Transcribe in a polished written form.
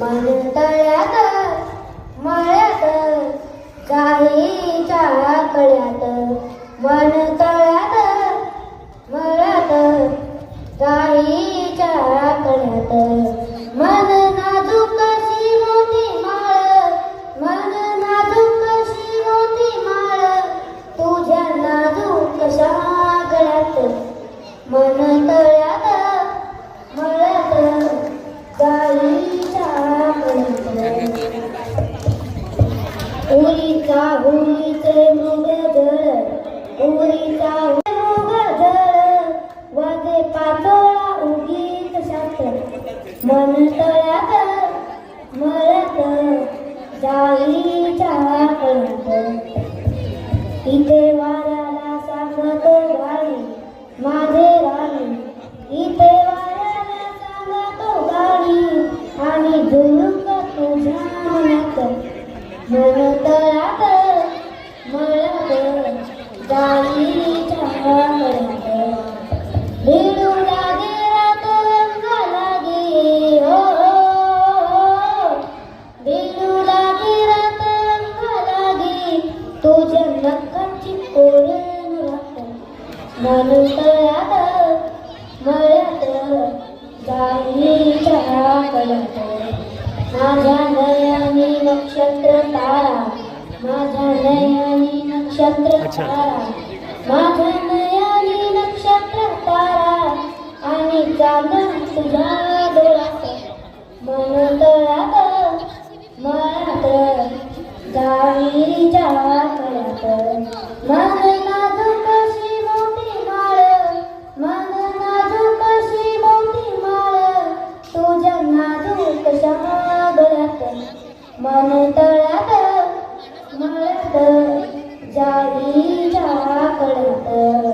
मन तळ्यात मळ्यात गाईच्या कळ्यात, मन तळ्यात मळ्यात गाईच्या कळ्यात, मन नाजूक शी मोठी माळ, मन नाजूक शी मोठी माळ, तुझ्या नाजूक कशा गळ्यात, मन तळ्यात मळ्यात गाईच्या कळ्यात. उरीचा उरीचे मृग जळ, उरीचा मृग जळ, वाजे पाचोळा उगीत शास्त्र, मन तळ्यात मळ्यात गाईच्या कळ्यात. इथे वाऱ्याला सांगतो गाणी माझे राणी, इथे वाऱ्याला सांगतो गाणी आणि झुळूक तुझ्या मनात, मन तळ्यात मळ्यात गाईच्या कळ्यात. भिडू लागे रात रंग लागे, हो भिडू लागे रात रंग लागे, तुझ्या नखाची कोरण रात, मन तळ्यात मळ्यात गाईच्या कळ्यात. माझ्या नयनी नक्षत्र तारा, माझ्या नयनी नक्षत्र तारा, माझ्या नयनी नक्षत्र तारा आणि चांदण तुझ्या डोळ्यात, मन तळ्यात मळ्यात गाईच्या कळ्यात. मन नाजूक शी मोठी माळ, मन नाजूक शी मोठी माळ, तुझ्या नाजूक कशा गळ्यात, मन तळ्यात मळ्यात गाईच्या कळ्यात.